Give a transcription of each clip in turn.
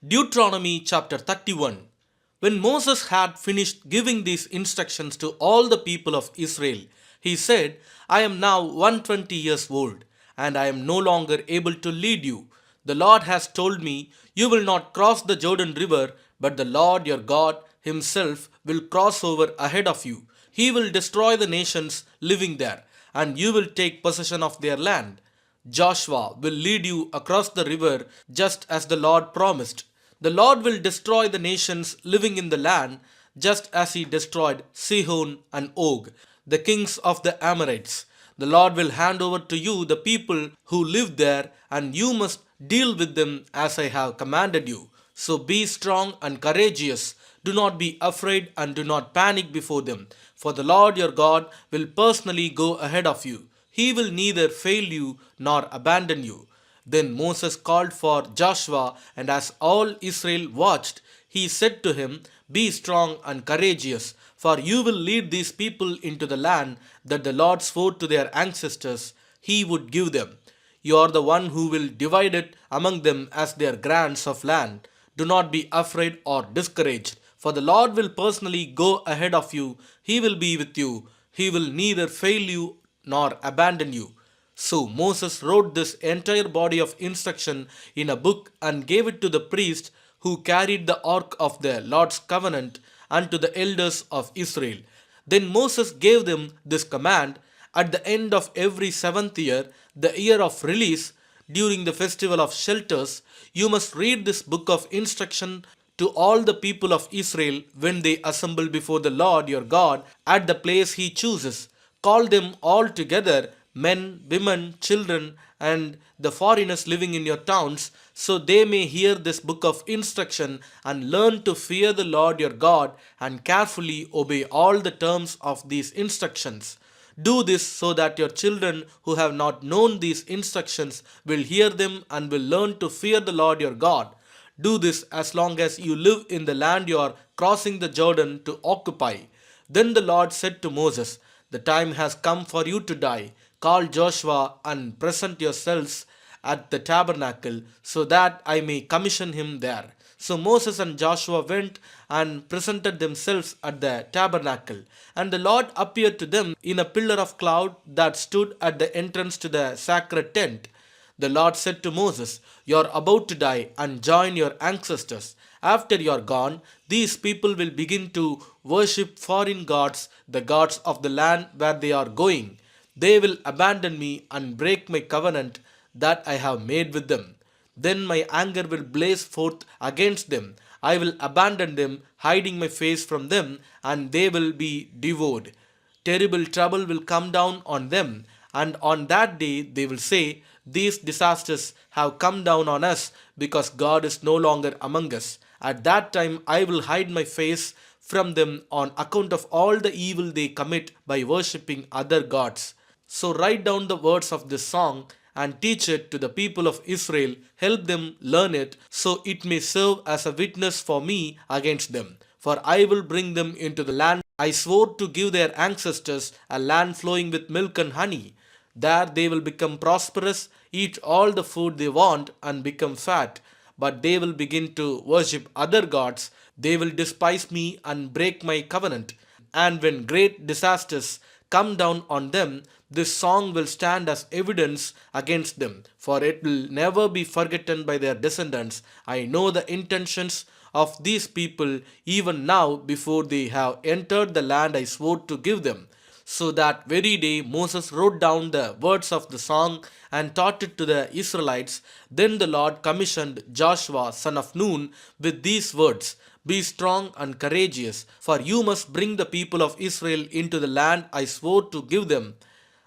Deuteronomy chapter 31. When Moses had finished giving these instructions to all the people of Israel, he said, I am now 120 years old, and I am no longer able to lead you. The Lord has told me, you will not cross the Jordan River, but the Lord your God himself will cross over ahead of you. He will destroy the nations living there, and you will take possession of their land. Joshua will lead you across the river just as the Lord promised. The Lord will destroy the nations living in the land just as he destroyed Sihon and Og, the kings of the Amorites. The Lord will hand over to you the people who live there, and you must deal with them as I have commanded you. So be strong and courageous. Do not be afraid and do not panic before them, for the Lord your God will personally go ahead of you. He will neither fail you nor abandon you. Then Moses called for Joshua, and as all Israel watched, he said to him, Be strong and courageous, for you will lead these people into the land that the Lord swore to their ancestors he would give them. You are the one who will divide it among them as their grants of land. Do not be afraid or discouraged, for the Lord will personally go ahead of you. He will be with you. He will neither fail you nor abandon you. So Moses wrote this entire body of instruction in a book and gave it to the priest who carried the ark of the Lord's covenant and to the elders of Israel. Then Moses gave them this command: at the end of every seventh year, the year of release, during the festival of shelters, you must read this book of instruction to all the people of Israel when they assemble before the Lord your God at the place he chooses. Call them all together, men, women, children, and the foreigners living in your towns, so they may hear this book of instruction and learn to fear the Lord your God and carefully obey all the terms of these instructions. Do this so that your children who have not known these instructions will hear them and will learn to fear the Lord your God. Do this as long as you live in the land you are crossing the Jordan to occupy. Then the Lord said to Moses, The time has come for you to die. Call Joshua and present yourselves at the tabernacle, so that I may commission him there. So Moses and Joshua went and presented themselves at the tabernacle. And the Lord appeared to them in a pillar of cloud that stood at the entrance to the sacred tent. The Lord said to Moses, You are about to die and join your ancestors. After you are gone, these people will begin to worship foreign gods, the gods of the land where they are going. They will abandon me and break my covenant that I have made with them. Then my anger will blaze forth against them. I will abandon them, hiding my face from them, and they will be devoured. Terrible trouble will come down on them, and on that day they will say, These disasters have come down on us because God is no longer among us. At that time I will hide my face from them on account of all the evil they commit by worshipping other gods. So write down the words of this song and teach it to the people of Israel. Help them learn it so it may serve as a witness for me against them. For I will bring them into the land I swore to give their ancestors, a land flowing with milk and honey. There they will become prosperous, eat all the food they want, and become fat. But they will begin to worship other gods. They will despise me and break my covenant. And when great disasters come down on them, this song will stand as evidence against them, for it will never be forgotten by their descendants. I know the intentions of these people even now before they have entered the land I swore to give them. So that very day Moses wrote down the words of the song and taught it to the Israelites. Then the Lord commissioned Joshua son of Nun with these words: Be strong and courageous, for you must bring the people of Israel into the land I swore to give them.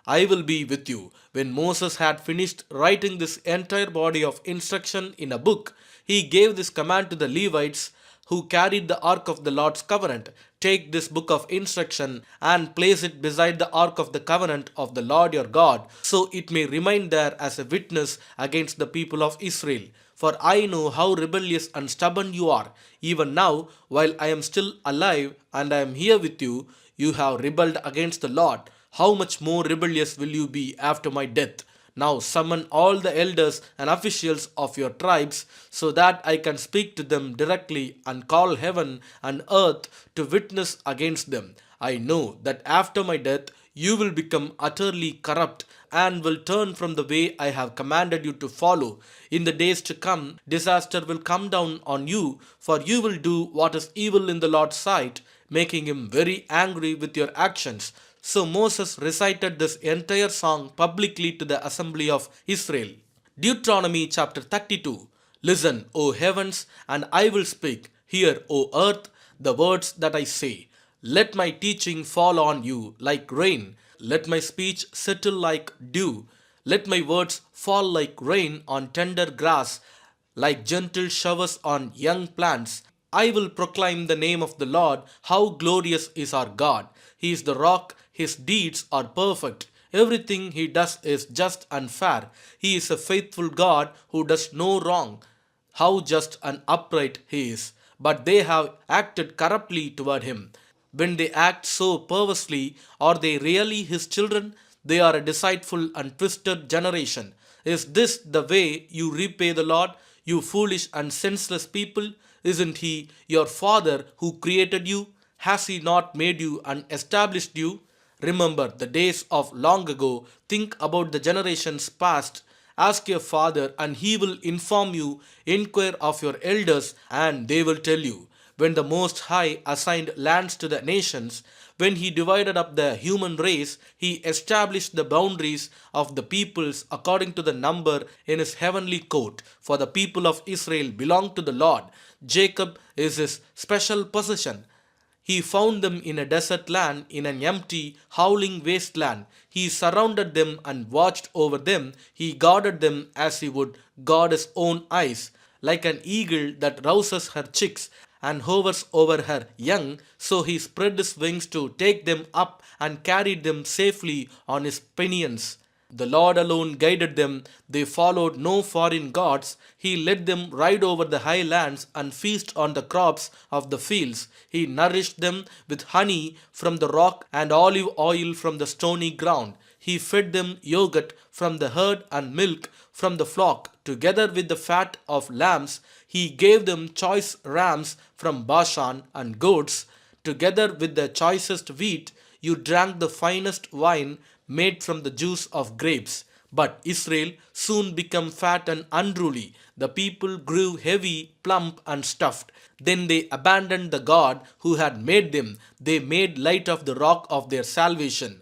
I will be with you. When Moses had finished writing this entire body of instruction in a book, he gave this command to the Levites who carried the ark of the Lord's covenant: Take this book of instruction and place it beside the ark of the covenant of the Lord your God, so it may remain there as a witness against the people of Israel. For I know how rebellious and stubborn you are. Even now, while I am still alive and I am here with you, you have rebelled against the Lord. How much more rebellious will you be after my death? Now summon all the elders and officials of your tribes, so that I can speak to them directly and call heaven and earth to witness against them. I know that after my death you will become utterly corrupt and will turn from the way I have commanded you to follow. In the days to come, disaster will come down on you, for you will do what is evil in the Lord's sight, making him very angry with your actions. So Moses recited this entire song publicly to the assembly of Israel. Deuteronomy chapter 32. Listen, O heavens, and I will speak. Hear, O earth, the words that I say. Let my teaching fall on you like rain. Let my speech settle like dew. Let my words fall like rain on tender grass, like gentle showers on young plants. I will proclaim the name of the Lord. How glorious is our God! He is the rock, his deeds are perfect. Everything he does is just and fair. He is a faithful God who does no wrong. How just and upright he is! But they have acted corruptly toward him. When they act so perversely, are they really his children? They are a deceitful and twisted generation. Is this the way you repay the Lord, you foolish and senseless people? Isn't he your father who created you? Has he not made you and established you? Remember the days of long ago. Think about the generations past. Ask your father, and he will inform you. Inquire of your elders, and they will tell you. When the Most High assigned lands to the nations, when he divided up the human race, he established the boundaries of the peoples according to the number in his heavenly court. For the people of Israel belong to the Lord. Jacob is his special possession. He found them in a desert land, in an empty, howling wasteland. He surrounded them and watched over them. He guarded them as he would guard his own eyes. Like an eagle that rouses her chicks and hovers over her young, so he spread his wings to take them up and carried them safely on his pinions. The Lord alone guided them. They followed no foreign gods. He let them ride over the high lands and feast on the crops of the fields. He nourished them with honey from the rock and olive oil from the stony ground. He fed them yogurt from the herd and milk from the flock, together with the fat of lambs. He gave them choice rams from Bashan and goats, together with the choicest wheat. You drank the finest wine made from the juice of grapes. But Israel soon became fat and unruly. The people grew heavy, plump, and stuffed. Then they abandoned the God who had made them. They made light of the rock of their salvation.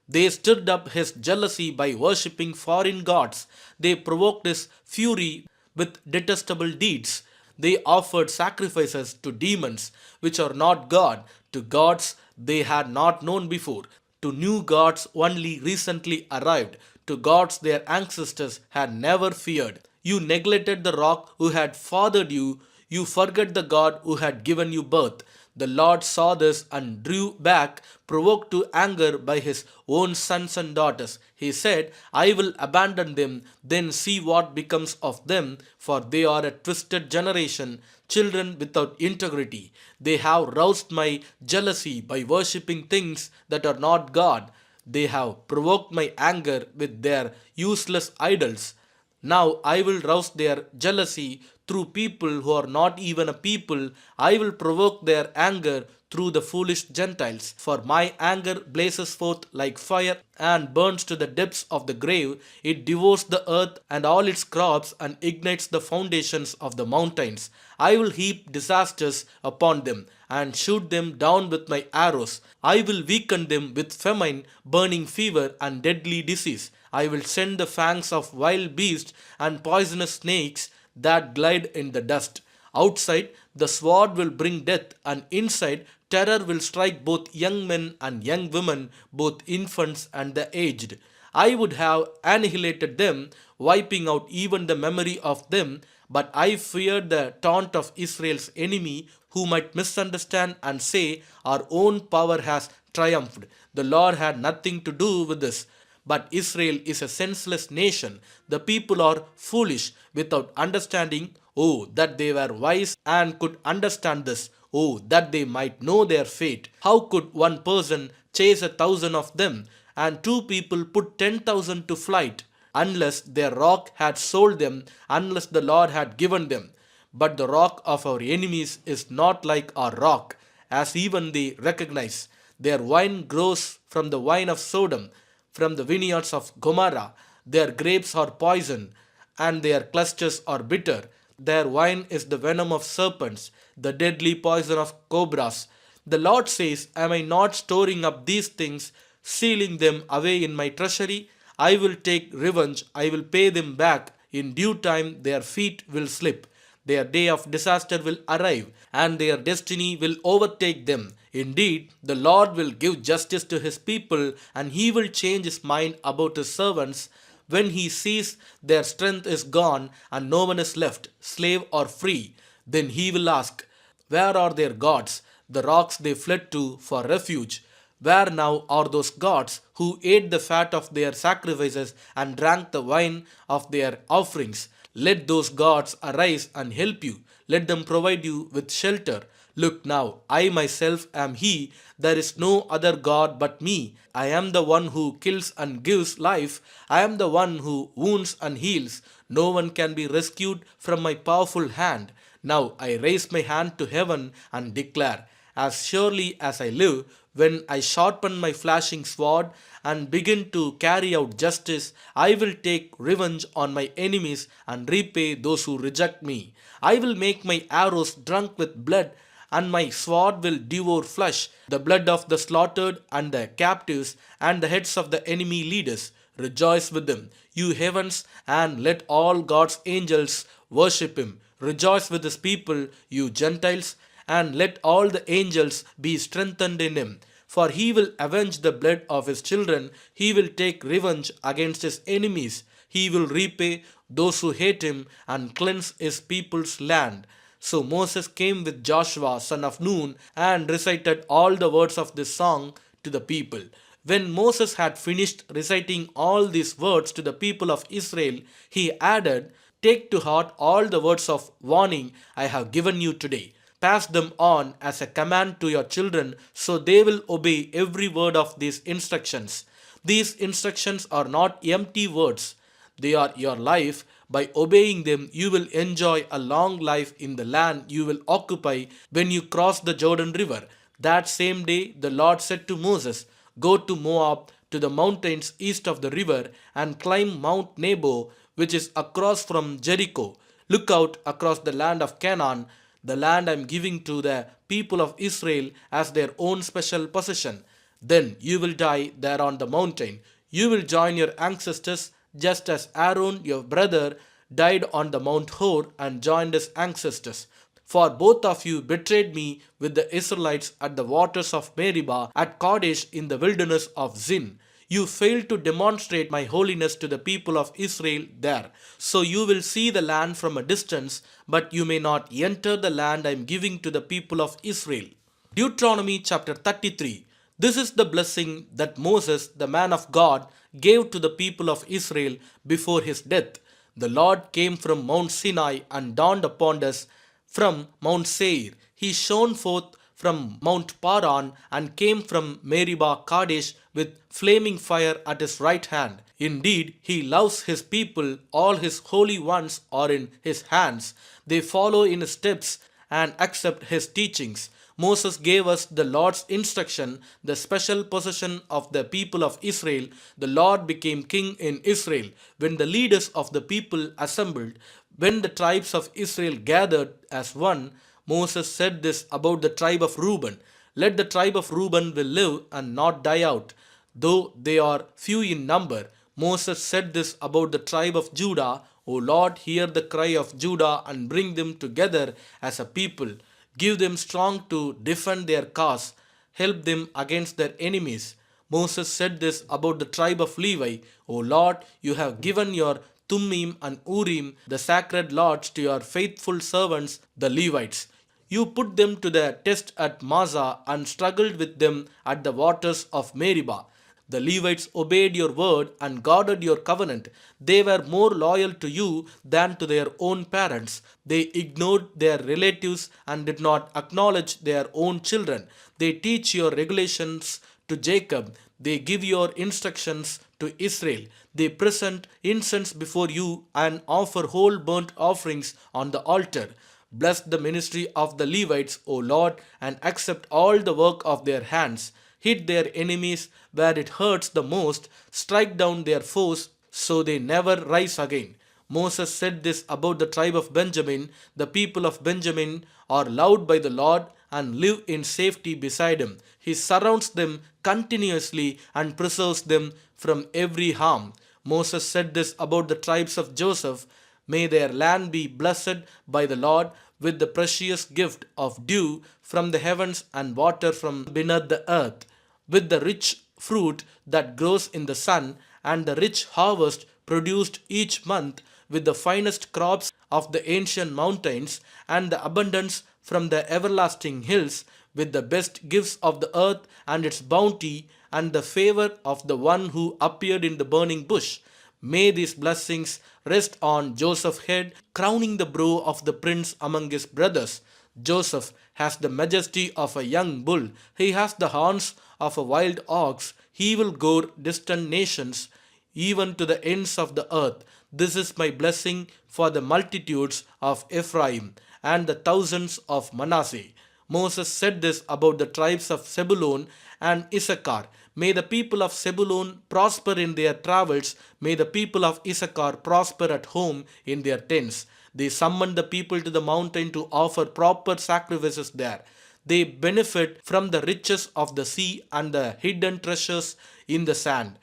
They stirred up his jealousy by worshipping foreign gods. They provoked his fury with detestable deeds. They offered sacrifices to demons, which are not God, to gods they had not known before, to new gods only recently arrived, to gods their ancestors had never feared. You neglected the rock who had fathered you. You forgot the God who had given you birth. The Lord saw this and drew back, provoked to anger by his own sons and daughters. He said, I will abandon them, then see what becomes of them, for they are a twisted generation, children without integrity. They have roused my jealousy by worshipping things that are not God. They have provoked my anger with their useless idols. Now I will rouse their jealousy through people who are not even a people. I will provoke their anger through the foolish Gentiles. For my anger blazes forth like fire and burns to the depths of the grave. It devours the earth and all its crops and ignites the foundations of the mountains. I will heap disasters upon them and shoot them down with my arrows. I will weaken them with famine, burning fever, and deadly disease. I will send the fangs of wild beasts and poisonous snakes that glide in the dust. Outside, the sword will bring death, and inside, terror will strike both young men and young women, both infants and the aged. I would have annihilated them, wiping out even the memory of them, but I feared the taunt of Israel's enemy, who might misunderstand and say, our own power has triumphed. The Lord had nothing to do with this. But Israel is a senseless nation. The people are foolish without understanding. Oh, that they were wise and could understand this. Oh, that they might know their fate. How could one person chase 1,000 of them, and two people put 10,000 to flight? unless their rock had sold them, unless the Lord had given them. But the rock of our enemies is not like our rock, as even they recognize. Their wine grows from the wine of Sodom, from the vineyards of Gomorrah. Their grapes are poison, and their clusters are bitter. Their wine is the venom of serpents, the deadly poison of cobras. The Lord says, am I not storing up these things, sealing them away in my treasury? I will take revenge, I will pay them back. In due time their feet will slip. Their day of disaster will arrive, and their destiny will overtake them. Indeed, the Lord will give justice to his people, and he will change his mind about his servants when he sees their strength is gone and no one is left, slave or free. Then he will ask, where are their gods, the rocks they fled to for refuge? Where now are those gods who ate the fat of their sacrifices and drank the wine of their offerings? Let those gods arise and help you. Let them provide you with shelter. Look now, I myself am He. There is no other God but me. I am the one who kills and gives life. I am the one who wounds and heals. No one can be rescued from my powerful hand. Now I raise my hand to heaven and declare, as surely as I live, when I sharpen my flashing sword and begin to carry out justice, I will take revenge on my enemies and repay those who reject me. I will make my arrows drunk with blood, and my sword will devour flesh, the blood of the slaughtered and the captives, and the heads of the enemy leaders. Rejoice with them, you heavens, and let all God's angels worship him. Rejoice with his people, you Gentiles, and let all the angels be strengthened in him. For he will avenge the blood of his children, he will take revenge against his enemies, he will repay those who hate him and cleanse his people's land. So Moses came with Joshua son of Nun and recited all the words of this song to the people. When Moses had finished reciting all these words to the people of Israel, he added, take to heart all the words of warning I have given you today. Pass them on as a command to your children so they will obey every word of these instructions. These instructions are not empty words, they are your life. By obeying them, you will enjoy a long life in the land you will occupy when you cross the Jordan River. That same day, the Lord said to Moses, go to Moab, to the mountains east of the river, and climb Mount Nebo, which is across from Jericho. Look out across the land of Canaan, the land I am giving to the people of Israel as their own special possession. Then you will die there on the mountain. You will join your ancestors just as Aaron, your brother, died on the Mount Hor and joined his ancestors. For both of you betrayed me with the Israelites at the waters of Meribah, at Kadesh in the wilderness of Zin. You failed to demonstrate my holiness to the people of Israel there. So you will see the land from a distance, but you may not enter the land I am giving to the people of Israel. Deuteronomy chapter 33. This is the blessing that Moses, the man of God, gave to the people of Israel before his death. The Lord came from Mount Sinai and dawned upon us from Mount Seir. He shone forth from Mount Paran and came from Meribah Kadesh with flaming fire at his right hand. Indeed, he loves his people, all his holy ones are in his hands. They follow in his steps and accept his teachings. Moses gave us the Lord's instruction, the special possession of the people of Israel. The Lord became king in Israel. When the leaders of the people assembled, when the tribes of Israel gathered as one, Moses said this about the tribe of Reuben. Let the tribe of Reuben will live and not die out, though they are few in number. Moses said this about the tribe of Judah. O Lord, hear the cry of Judah and bring them together as a people. Give them strength to defend their cause. Help them against their enemies. Moses said this about the tribe of Levi. O Lord, you have given your Thummim and Urim, the sacred lords, to your faithful servants, the Levites. You put them to the test at Massah and struggled with them at the waters of Meribah. The Levites obeyed your word and guarded your covenant. They were more loyal to you than to their own parents. They ignored their relatives and did not acknowledge their own children. They teach your regulations to Jacob. They give your instructions to to Israel. They present incense before you and offer whole burnt offerings on the altar. Bless the ministry of the Levites, O Lord, and accept all the work of their hands. Hit their enemies where it hurts the most, strike down their foes so they never rise again. Moses said this about the tribe of Benjamin. The people of Benjamin are loved by the Lord and live in safety beside him. He surrounds them continuously and preserves them from every harm. Moses said this about the tribes of Joseph. May their land be blessed by the Lord with the precious gift of dew from the heavens and water from beneath the earth, with the rich fruit that grows in the sun and the rich harvest produced each month, with the finest crops of the ancient mountains and the abundance from the everlasting hills, with the best gifts of the earth and its bounty and the favor of the one who appeared in the burning bush. May these blessings rest on Joseph's head, crowning the brow of the prince among his brothers. Joseph has the majesty of a young bull. He has the horns of a wild ox. He will gore distant nations, even to the ends of the earth. This is my blessing for the multitudes of Ephraim and the thousands of Manasseh. Moses said this about the tribes of Zebulun and Issachar. May the people of Zebulun prosper in their travels. May the people of Issachar prosper at home in their tents. They summoned the people to the mountain to offer proper sacrifices there. They benefit from the riches of the sea and the hidden treasures in the sand.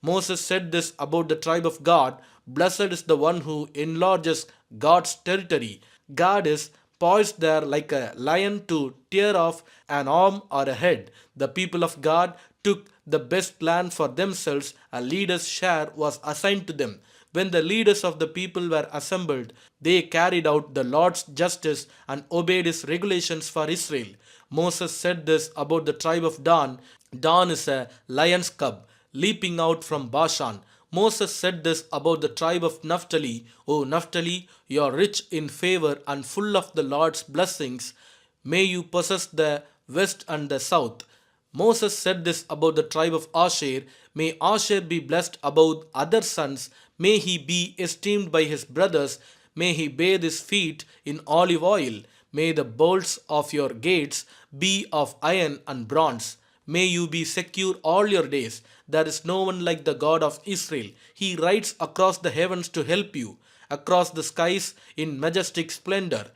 Moses said this about the tribe of Gad. Blessed is the one who enlarges God's territory. God is poised there like a lion to tear off an arm or a head. The people of God took the best land for themselves. A leader's share was assigned to them. When the leaders of the people were assembled, they carried out the Lord's justice and obeyed his regulations for Israel. Moses said this about the tribe of Dan. Dan is a lion's cub leaping out from Bashan. Moses said this about the tribe of Naphtali. O Naphtali, you are rich in favor and full of the Lord's blessings. May you possess the west and the south. Moses said this about the tribe of Asher. May Asher be blessed above other sons. May he be esteemed by his brothers. May he bathe his feet in olive oil. May the bolts of your gates be of iron and bronze. May you be secure all your days. There is no one like the God of Israel. He rides across the heavens to help you, across the skies in majestic splendor.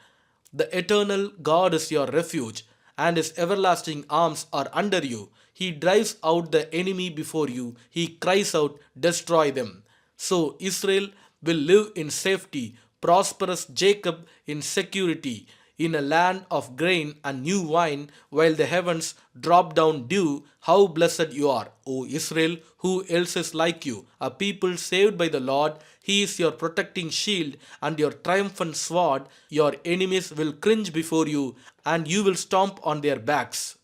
The eternal God is your refuge, and his everlasting arms are under you. He drives out the enemy before you. He cries out, destroy them. So Israel will live in safety, prosperous Jacob in security, in a land of grain and new wine, while the heavens drop down dew. How blessed you are, O Israel! Who else is like you? A people saved by the Lord. He is your protecting shield and your triumphant sword. Your enemies will cringe before you, and you will stomp on their backs.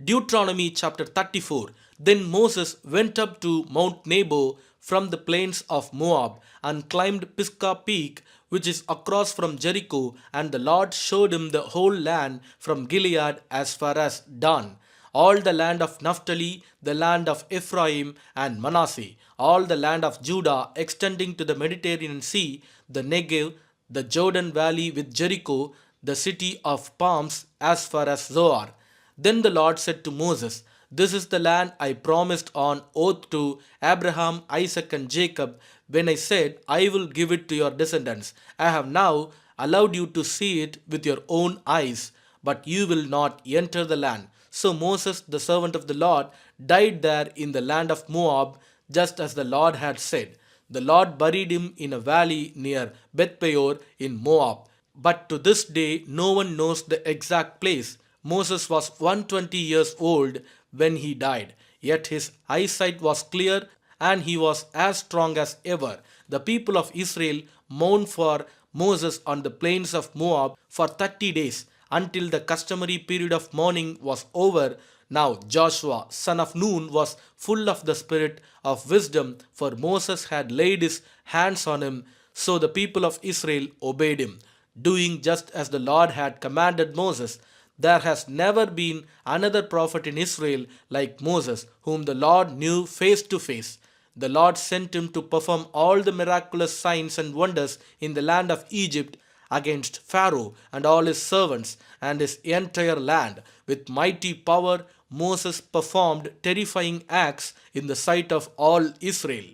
Deuteronomy chapter 34. Then Moses went up to Mount Nebo from the plains of Moab and climbed Pisgah Peak, which is across from Jericho, and the Lord showed him the whole land from Gilead as far as Dan, all the land of Naphtali, the land of Ephraim and Manasseh, all the land of Judah extending to the Mediterranean Sea, the Negev, the Jordan Valley with Jericho, the city of palms as far as Zoar. Then the Lord said to Moses, this is the land I promised on oath to Abraham, Isaac, and Jacob when I said, I will give it to your descendants. I have now allowed you to see it with your own eyes, but you will not enter the land. So Moses, the servant of the Lord, died there in the land of Moab, just as the Lord had said. The Lord buried him in a valley near Beth Peor in Moab. But to this day, no one knows the exact place. Moses was 120 years old when he died, yet his eyesight was clear and he was as strong as ever. The people of Israel mourned for Moses on the plains of Moab for 30 days until the customary period of mourning was over. Now Joshua, son of Nun, was full of the spirit of wisdom, for Moses had laid his hands on him. So the people of Israel obeyed him, doing just as the Lord had commanded Moses. There has never been another prophet in Israel like Moses, whom the Lord knew face to face. The Lord sent him to perform all the miraculous signs and wonders in the land of Egypt against Pharaoh and all his servants and his entire land. With mighty power, Moses performed terrifying acts in the sight of all Israel.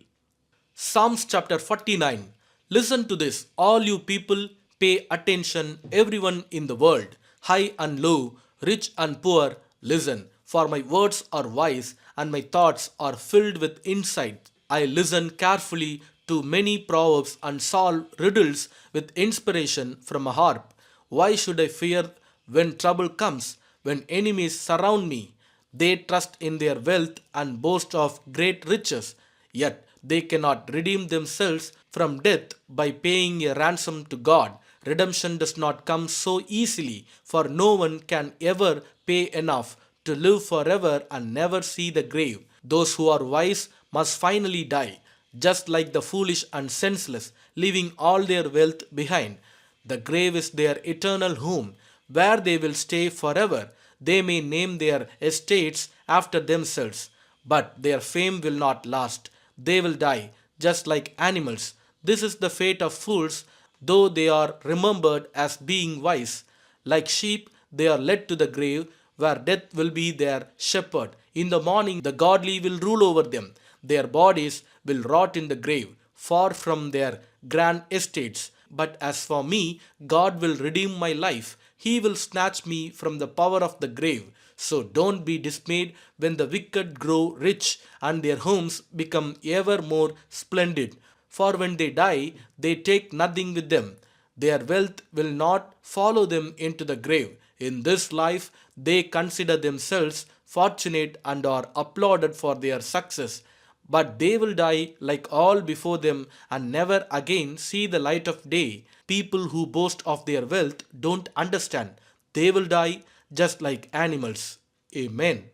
Psalms chapter 49. Listen to this, all you people, pay attention, everyone in the world, high and low, rich and poor, listen. For my words are wise and my thoughts are filled with insight. I listen carefully to many proverbs and solve riddles with inspiration from a harp. Why should I fear when trouble comes, when enemies surround me? They trust in their wealth and boast of great riches, yet they cannot redeem themselves from death by paying a ransom to God. Redemption does not come so easily, for no one can ever pay enough to live forever and never see the grave. Those who are wise must finally die, just like the foolish and senseless, leaving all their wealth behind. The grave is their eternal home, where they will stay forever. They may name their estates after themselves, but their fame will not last. They will die, just like animals. This is the fate of fools, though they are remembered as being wise. Like sheep, they are led to the grave, where death will be their shepherd. In the morning, the godly will rule over them. Their bodies will rot in the grave, far from their grand estates. But as for me, God will redeem my life. He will snatch me from the power of the grave. So don't be dismayed when the wicked grow rich and their homes become ever more splendid. For when they die, they take nothing with them. Their wealth will not follow them into the grave. In this life, they consider themselves fortunate and are applauded for their success. But they will die like all before them and never again see the light of day. People who boast of their wealth don't understand. They will die just like animals. Amen.